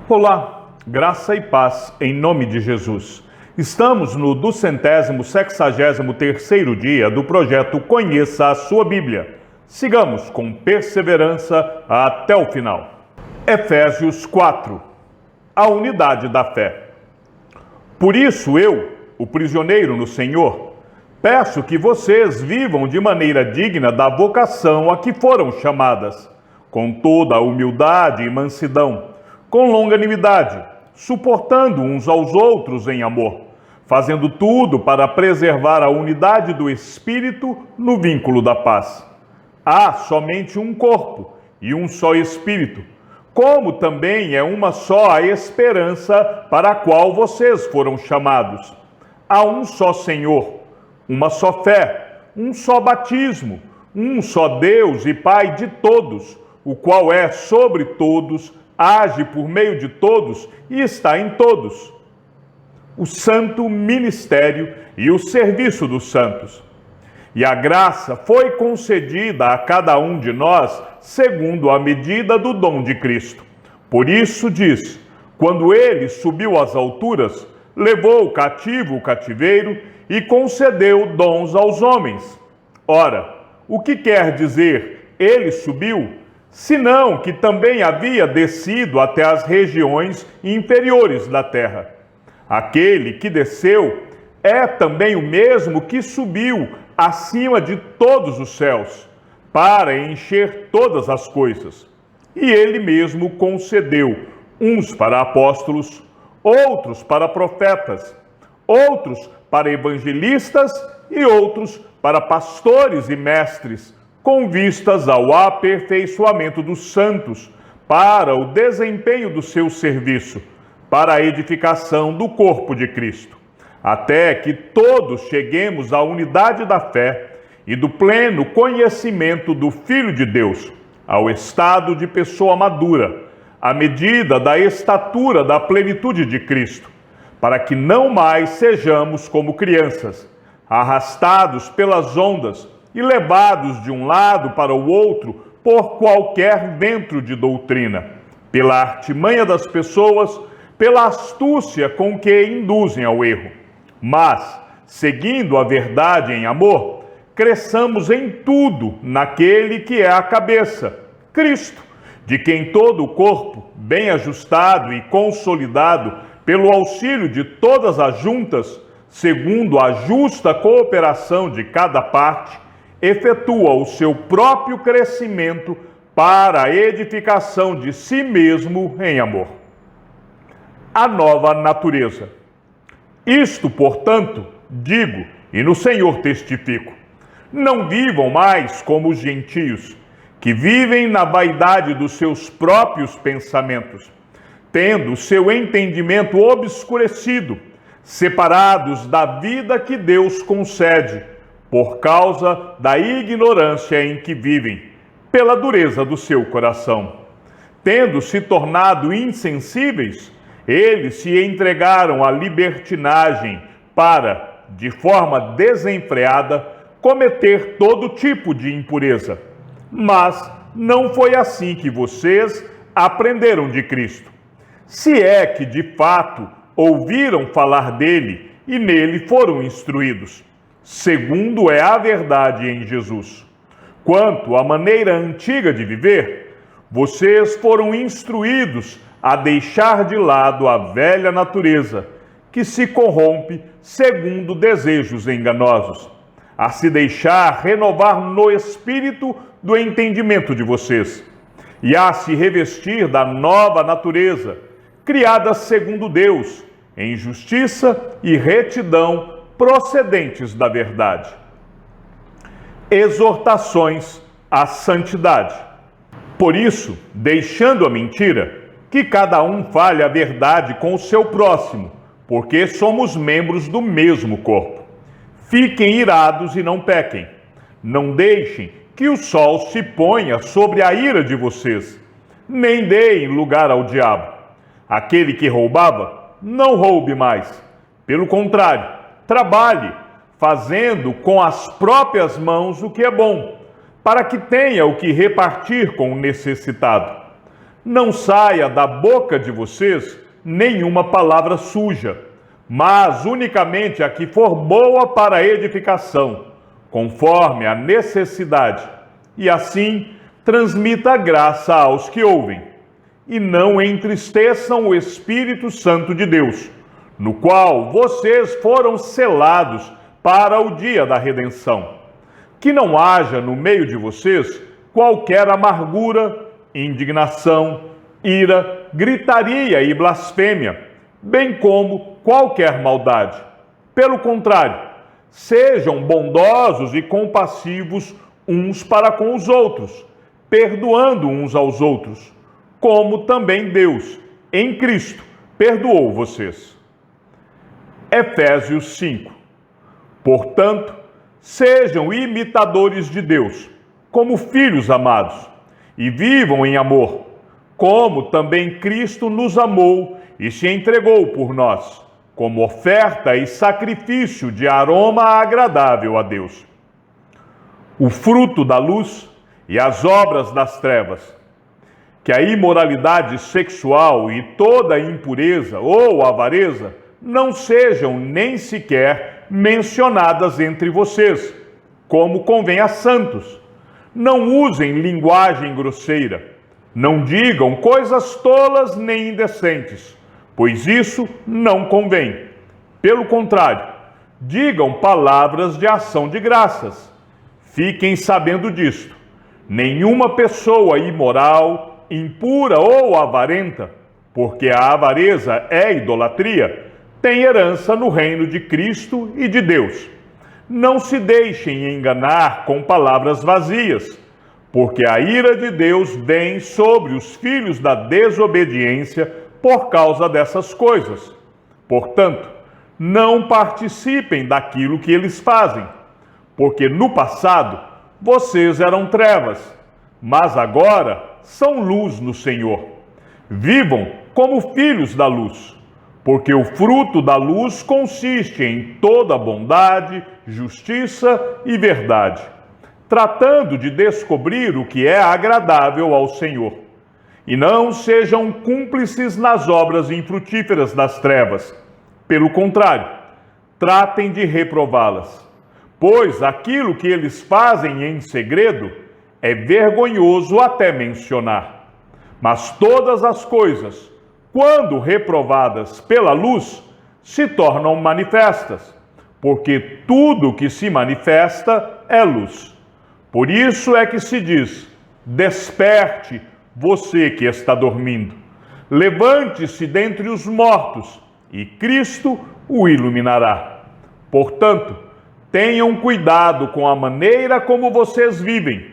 Olá, graça e paz em nome de Jesus. Estamos no 263º dia do projeto Conheça a Sua Bíblia. Sigamos com perseverança até o final. Efésios 4. A unidade da fé. Por isso eu, o prisioneiro no Senhor, peço que vocês vivam de maneira digna da vocação a que foram chamadas, com toda a humildade e mansidão, com longanimidade, suportando uns aos outros em amor, fazendo tudo para preservar a unidade do Espírito no vínculo da paz. Há somente um corpo e um só Espírito, como também é uma só a esperança para a qual vocês foram chamados. Há um só Senhor, uma só fé, um só batismo, um só Deus e Pai de todos, o qual é sobre todos, age por meio de todos e está em todos. O santo ministério e o serviço dos santos. E a graça foi concedida a cada um de nós segundo a medida do dom de Cristo. Por isso diz: quando ele subiu às alturas, levou cativo o cativeiro e concedeu dons aos homens. Ora, o que quer dizer ele subiu? Senão que também havia descido até as regiões inferiores da terra. Aquele que desceu é também o mesmo que subiu acima de todos os céus, para encher todas as coisas. E ele mesmo concedeu uns para apóstolos, outros para profetas, outros para evangelistas e outros para pastores e mestres, com vistas ao aperfeiçoamento dos santos, para o desempenho do seu serviço, para a edificação do corpo de Cristo, até que todos cheguemos à unidade da fé e do pleno conhecimento do Filho de Deus, ao estado de pessoa madura, à medida da estatura da plenitude de Cristo, para que não mais sejamos como crianças, arrastados pelas ondas e levados de um lado para o outro por qualquer vento de doutrina, pela artimanha das pessoas, pela astúcia com que induzem ao erro. Mas, seguindo a verdade em amor, cresçamos em tudo naquele que é a cabeça, Cristo, de quem todo o corpo, bem ajustado e consolidado pelo auxílio de todas as juntas, segundo a justa cooperação de cada parte, efetua o seu próprio crescimento para a edificação de si mesmo em amor. A nova natureza. Isto, portanto, digo, e no Senhor testifico: não vivam mais como os gentios, que vivem na vaidade dos seus próprios pensamentos, tendo o seu entendimento obscurecido, separados da vida que Deus concede, por causa da ignorância em que vivem, pela dureza do seu coração. Tendo se tornado insensíveis, eles se entregaram à libertinagem para, de forma desenfreada, cometer todo tipo de impureza. Mas não foi assim que vocês aprenderam de Cristo. Se é que, de fato, ouviram falar dele e nele foram instruídos, segundo é a verdade em Jesus. Quanto à maneira antiga de viver, vocês foram instruídos a deixar de lado a velha natureza, que se corrompe segundo desejos enganosos, a se deixar renovar no espírito do entendimento de vocês, e a se revestir da nova natureza, criada segundo Deus, em justiça e retidão procedentes da verdade. Exortações à santidade. Por isso, deixando a mentira, que cada um fale a verdade com o seu próximo, porque somos membros do mesmo corpo. Fiquem irados e não pequem. Não deixem que o sol se ponha sobre a ira de vocês, nem deem lugar ao diabo. Aquele que roubava, não roube mais. Pelo contrário, trabalhe, fazendo com as próprias mãos o que é bom, para que tenha o que repartir com o necessitado. não saia da boca de vocês nenhuma palavra suja, mas unicamente a que for boa para a edificação, conforme a necessidade, e assim transmita graça aos que ouvem. E não entristeçam o Espírito Santo de Deus, no qual vocês foram selados para o dia da redenção. Que não haja no meio de vocês qualquer amargura, indignação, ira, gritaria e blasfêmia, bem como qualquer maldade. Pelo contrário, sejam bondosos e compassivos uns para com os outros, perdoando uns aos outros, como também Deus, em Cristo, perdoou vocês. Efésios 5. Portanto, sejam imitadores de Deus, como filhos amados, e vivam em amor, como também Cristo nos amou e se entregou por nós, como oferta e sacrifício de aroma agradável a Deus. O fruto da luz e as obras das trevas, que a imoralidade sexual e toda impureza ou avareza não sejam nem sequer mencionadas entre vocês, como convém a santos. Não usem linguagem grosseira, não digam coisas tolas nem indecentes, pois isso não convém. Pelo contrário, digam palavras de ação de graças. Fiquem sabendo disto: nenhuma pessoa imoral, impura ou avarenta, porque a avareza é idolatria, tem herança no reino de Cristo e de Deus. Não se deixem enganar com palavras vazias, porque a ira de Deus vem sobre os filhos da desobediência por causa dessas coisas. Portanto, não participem daquilo que eles fazem, porque no passado vocês eram trevas, mas agora são luz no Senhor. Vivam como filhos da luz, porque o fruto da luz consiste em toda bondade, justiça e verdade, tratando de descobrir o que é agradável ao Senhor. E não sejam cúmplices nas obras infrutíferas das trevas. Pelo contrário, tratem de reprová-las, pois aquilo que eles fazem em segredo é vergonhoso até mencionar. Mas todas as coisas, quando reprovadas pela luz, se tornam manifestas, porque tudo que se manifesta é luz. Por isso é que se diz: desperte, você que está dormindo. Levante-se dentre os mortos, e Cristo o iluminará. Portanto, tenham cuidado com a maneira como vocês vivem,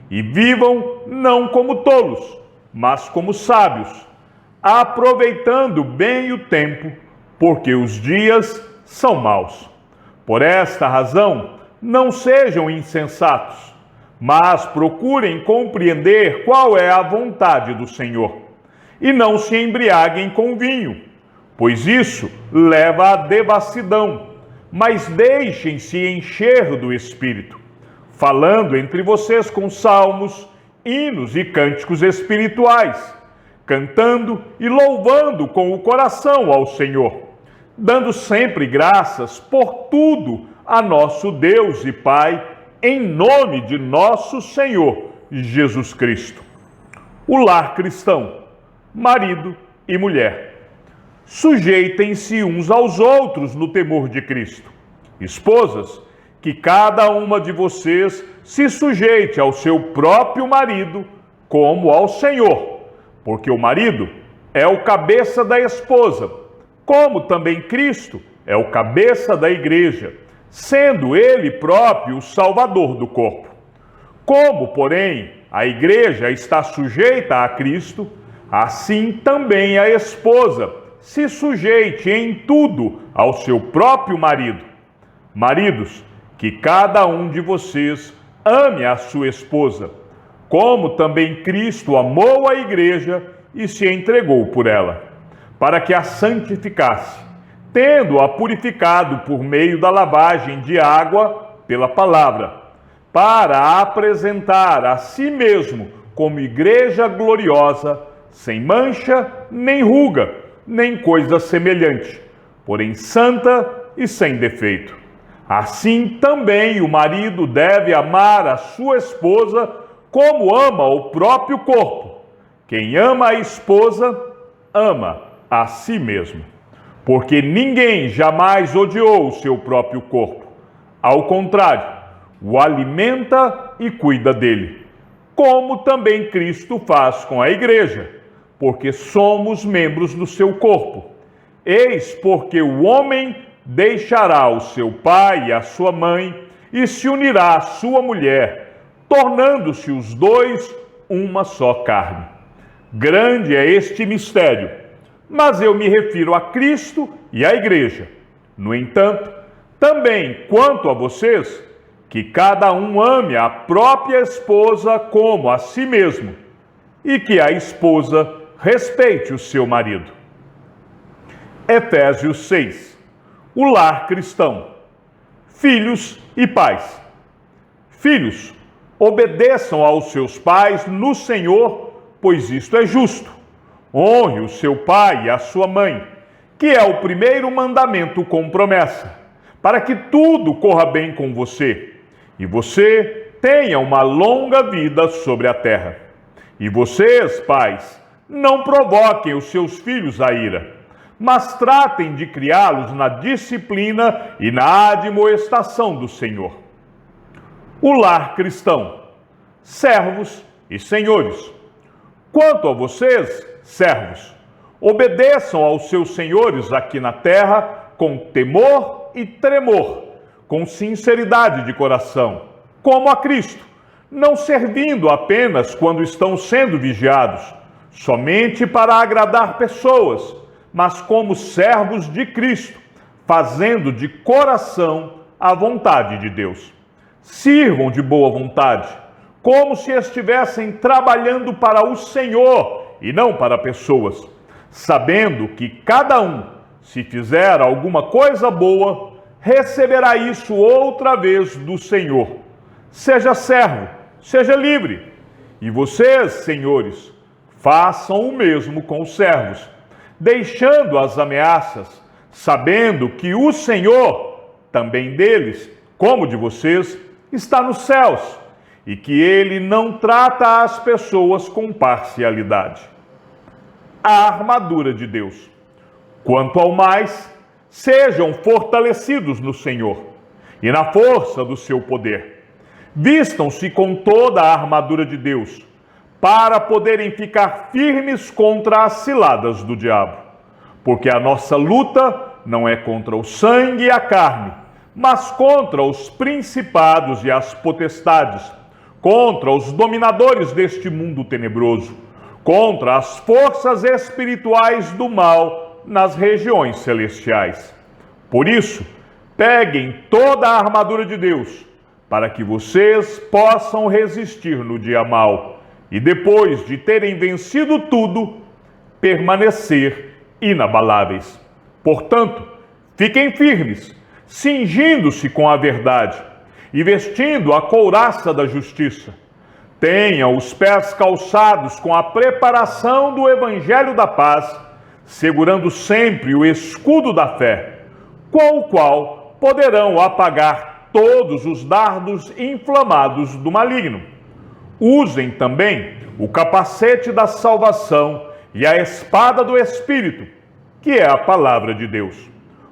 e vivam não como tolos, mas como sábios, aproveitando bem o tempo, porque os dias são maus. Por esta razão, não sejam insensatos, mas procurem compreender qual é a vontade do Senhor. E não se embriaguem com vinho, pois isso leva à devassidão, mas deixem-se encher do Espírito, falando entre vocês com salmos, hinos e cânticos espirituais, cantando e louvando com o coração ao Senhor, dando sempre graças por tudo a nosso Deus e Pai, em nome de nosso Senhor Jesus Cristo. O lar cristão, marido e mulher. Sujeitem-se uns aos outros no temor de Cristo. Esposas, que cada uma de vocês se sujeite ao seu próprio marido, como ao Senhor, porque o marido é o cabeça da esposa, como também Cristo é o cabeça da igreja, sendo ele próprio o Salvador do corpo. Como, porém, a igreja está sujeita a Cristo, assim também a esposa se sujeite em tudo ao seu próprio marido. Maridos, que cada um de vocês ame a sua esposa, como também Cristo amou a igreja e se entregou por ela, para que a santificasse, tendo-a purificado por meio da lavagem de água pela palavra, para a apresentar a si mesmo como igreja gloriosa, sem mancha, nem ruga, nem coisa semelhante, porém santa e sem defeito. Assim também o marido deve amar a sua esposa como ama o próprio corpo. Quem ama a esposa, ama a si mesmo. Porque ninguém jamais odiou o seu próprio corpo. Ao contrário, o alimenta e cuida dele, como também Cristo faz com a igreja, porque somos membros do seu corpo. Eis porque o homem deixará o seu pai e a sua mãe e se unirá à sua mulher, tornando-se os dois uma só carne. Grande é este mistério, mas eu me refiro a Cristo e à igreja. No entanto, também quanto a vocês, que cada um ame a própria esposa como a si mesmo, e que a esposa respeite o seu marido. Efésios 6. O lar cristão. Filhos e pais. Filhos, obedeçam aos seus pais no Senhor, pois isto é justo. Honre o seu pai e a sua mãe, que é o primeiro mandamento com promessa, para que tudo corra bem com você, e você tenha uma longa vida sobre a terra. E vocês, pais, não provoquem os seus filhos à ira, mas tratem de criá-los na disciplina e na admoestação do Senhor. O lar cristão. Servos e senhores. Quanto a vocês, servos, obedeçam aos seus senhores aqui na terra com temor e tremor, com sinceridade de coração, como a Cristo, não servindo apenas quando estão sendo vigiados, somente para agradar pessoas, mas como servos de Cristo, fazendo de coração a vontade de Deus. Sirvam de boa vontade, como se estivessem trabalhando para o Senhor e não para pessoas, sabendo que cada um, se fizer alguma coisa boa, receberá isso outra vez do Senhor. Seja servo, seja livre. E vocês, senhores, façam o mesmo com os servos, deixando as ameaças, sabendo que o Senhor, também deles, como de vocês, está nos céus, e que ele não trata as pessoas com parcialidade. A armadura de Deus. Quanto ao mais, sejam fortalecidos no Senhor e na força do seu poder. Vistam-se com toda a armadura de Deus, para poderem ficar firmes contra as ciladas do diabo. Porque a nossa luta não é contra o sangue e a carne, mas contra os principados e as potestades, contra os dominadores deste mundo tenebroso, contra as forças espirituais do mal nas regiões celestiais. Por isso, peguem toda a armadura de Deus, para que vocês possam resistir no dia mau, e depois de terem vencido tudo, permanecer inabaláveis. Portanto, fiquem firmes, cingindo-se com a verdade e vestindo a couraça da justiça. Tenham os pés calçados com a preparação do evangelho da paz, segurando sempre o escudo da fé, com o qual poderão apagar todos os dardos inflamados do maligno. Usem também o capacete da salvação e a espada do Espírito, que é a palavra de Deus.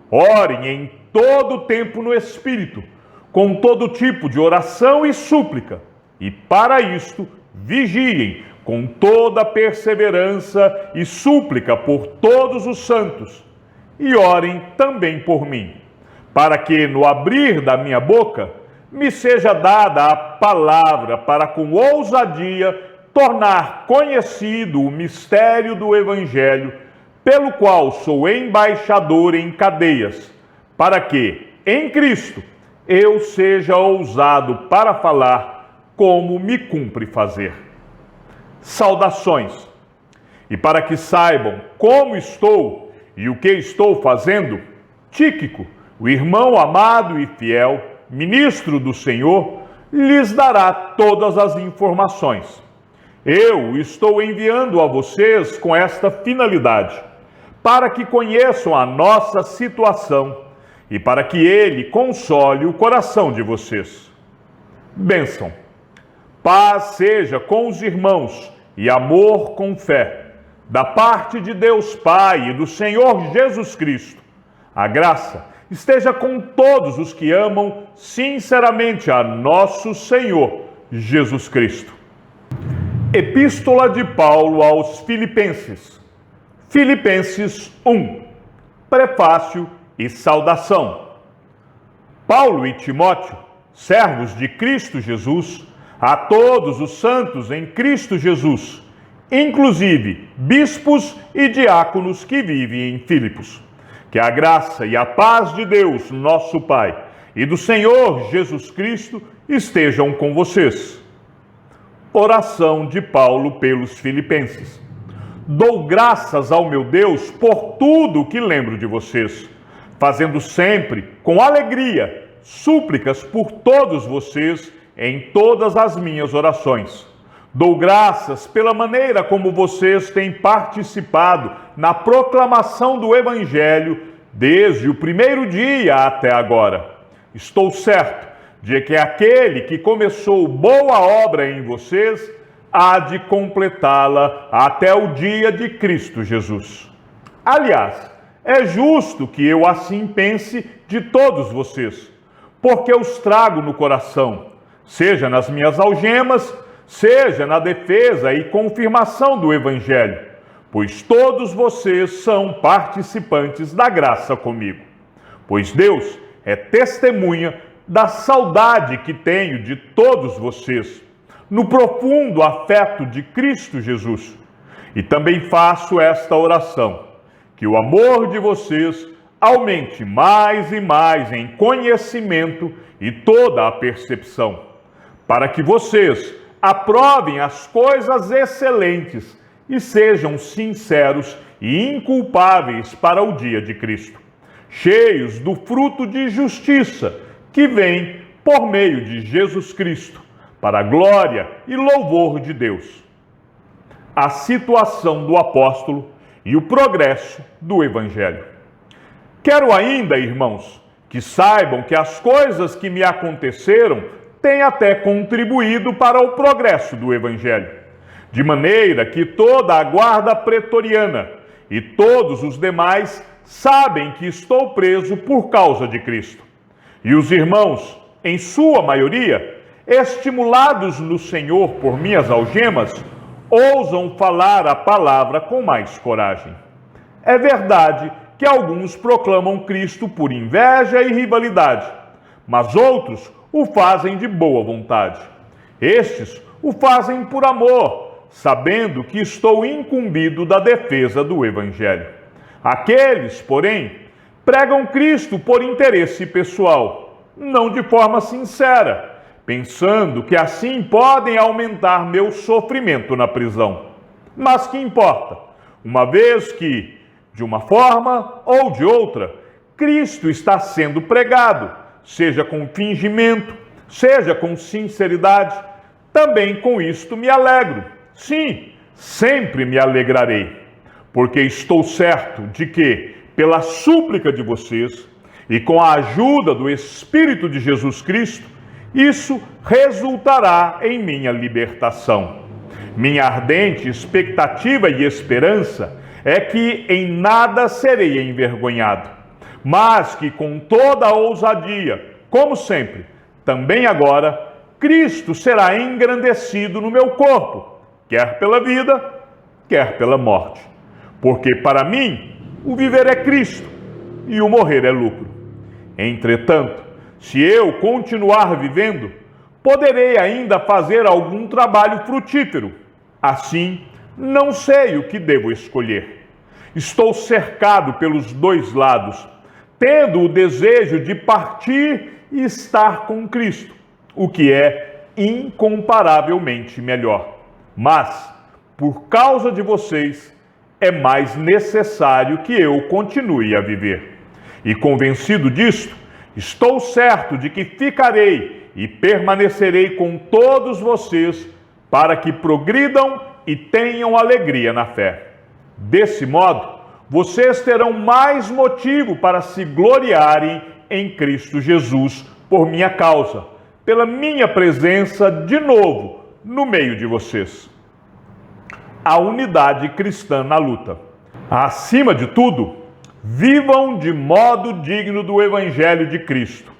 Orem em todo o tempo no Espírito, com todo tipo de oração e súplica, e para isto vigiem com toda perseverança e súplica por todos os santos, e orem também por mim, para que no abrir da minha boca me seja dada a palavra para com ousadia tornar conhecido o mistério do Evangelho, pelo qual sou embaixador em cadeias, para que, em Cristo, eu seja ousado para falar como me cumpre fazer. Saudações. E para que saibam como estou e o que estou fazendo, Tíquico, o irmão amado e fiel, ministro do Senhor, lhes dará todas as informações. Eu estou enviando a vocês com esta finalidade, para que conheçam a nossa situação e para que Ele console o coração de vocês. Bênção. Paz seja com os irmãos e amor com fé, da parte de Deus Pai e do Senhor Jesus Cristo. A graça esteja com todos os que amam sinceramente a nosso Senhor Jesus Cristo. Epístola de Paulo aos Filipenses. Filipenses 1. Prefácio e saudação. Paulo e Timóteo, servos de Cristo Jesus, a todos os santos em Cristo Jesus, inclusive bispos e diáconos que vivem em Filipos. Que a graça e a paz de Deus, nosso Pai, e do Senhor Jesus Cristo estejam com vocês. Oração de Paulo pelos Filipenses. Dou graças ao meu Deus por tudo o que lembro de vocês, fazendo sempre, com alegria, súplicas por todos vocês em todas as minhas orações. Dou graças pela maneira como vocês têm participado na proclamação do Evangelho desde o primeiro dia até agora. Estou certo de que aquele que começou boa obra em vocês há de completá-la até o dia de Cristo Jesus. Aliás, é justo que eu assim pense de todos vocês, porque os trago no coração, seja nas minhas algemas, seja na defesa e confirmação do Evangelho, pois todos vocês são participantes da graça comigo. Pois Deus é testemunha da saudade que tenho de todos vocês, no profundo afeto de Cristo Jesus. E também faço esta oração, que o amor de vocês aumente mais e mais em conhecimento e toda a percepção, para que vocês aprovem as coisas excelentes e sejam sinceros e inculpáveis para o dia de Cristo, cheios do fruto de justiça que vem por meio de Jesus Cristo, para a glória e louvor de Deus. A situação do apóstolo e o progresso do Evangelho. Quero ainda, irmãos, que saibam que as coisas que me aconteceram têm até contribuído para o progresso do Evangelho, de maneira que toda a guarda pretoriana e todos os demais sabem que estou preso por causa de Cristo. E os irmãos, em sua maioria, estimulados no Senhor por minhas algemas, ousam falar a palavra com mais coragem. É verdade que alguns proclamam Cristo por inveja e rivalidade, mas outros o fazem de boa vontade. Estes o fazem por amor, sabendo que estou incumbido da defesa do Evangelho. Aqueles, porém, pregam Cristo por interesse pessoal, não de forma sincera, pensando que assim podem aumentar meu sofrimento na prisão. Mas que importa, uma vez que, de uma forma ou de outra, Cristo está sendo pregado, seja com fingimento, seja com sinceridade, também com isto me alegro. Sim, sempre me alegrarei, porque estou certo de que, pela súplica de vocês e com a ajuda do Espírito de Jesus Cristo, isso resultará em minha libertação. Minha ardente expectativa e esperança é que em nada serei envergonhado, mas que com toda a ousadia, como sempre, também agora, Cristo será engrandecido no meu corpo, quer pela vida, quer pela morte. Porque para mim, o viver é Cristo e o morrer é lucro. Entretanto, se eu continuar vivendo, poderei ainda fazer algum trabalho frutífero. Assim, não sei o que devo escolher. Estou cercado pelos dois lados, tendo o desejo de partir e estar com Cristo, o que é incomparavelmente melhor. Mas, por causa de vocês, é mais necessário que eu continue a viver. E convencido disto, estou certo de que ficarei e permanecerei com todos vocês para que progridam e tenham alegria na fé. Desse modo, vocês terão mais motivo para se gloriarem em Cristo Jesus por minha causa, pela minha presença de novo no meio de vocês. A unidade cristã na luta. Acima de tudo, vivam de modo digno do Evangelho de Cristo,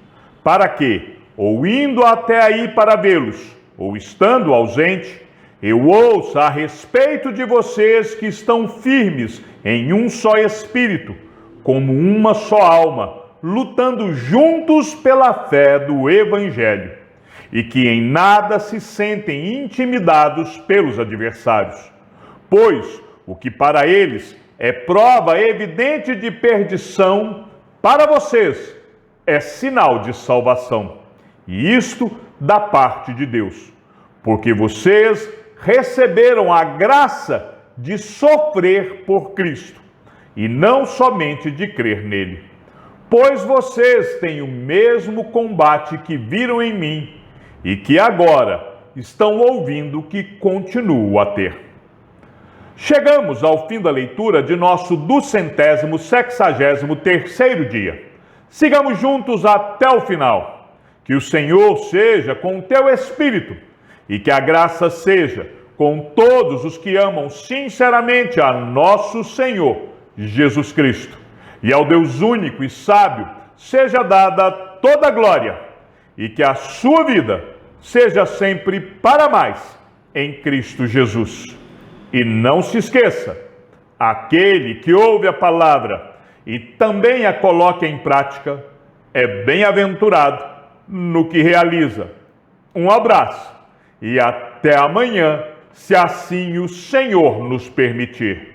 para que, ou indo até aí para vê-los, ou estando ausente, eu ouça a respeito de vocês que estão firmes em um só espírito, como uma só alma, lutando juntos pela fé do Evangelho, e que em nada se sentem intimidados pelos adversários. Pois o que para eles é prova evidente de perdição, para vocês é sinal de salvação. E isto da parte de Deus, porque vocês receberam a graça de sofrer por Cristo, e não somente de crer nele. Pois vocês têm o mesmo combate que viram em mim, e que agora estão ouvindo que continuo a ter. Chegamos ao fim da leitura de nosso 263º dia. Sigamos juntos até o final. Que o Senhor seja com o teu espírito e que a graça seja com todos os que amam sinceramente a nosso Senhor Jesus Cristo. E ao Deus único e sábio seja dada toda a glória e que a sua vida seja sempre para mais em Cristo Jesus. E não se esqueça, aquele que ouve a palavra e também a coloca em prática é bem-aventurado no que realiza. Um abraço e até amanhã, se assim o Senhor nos permitir.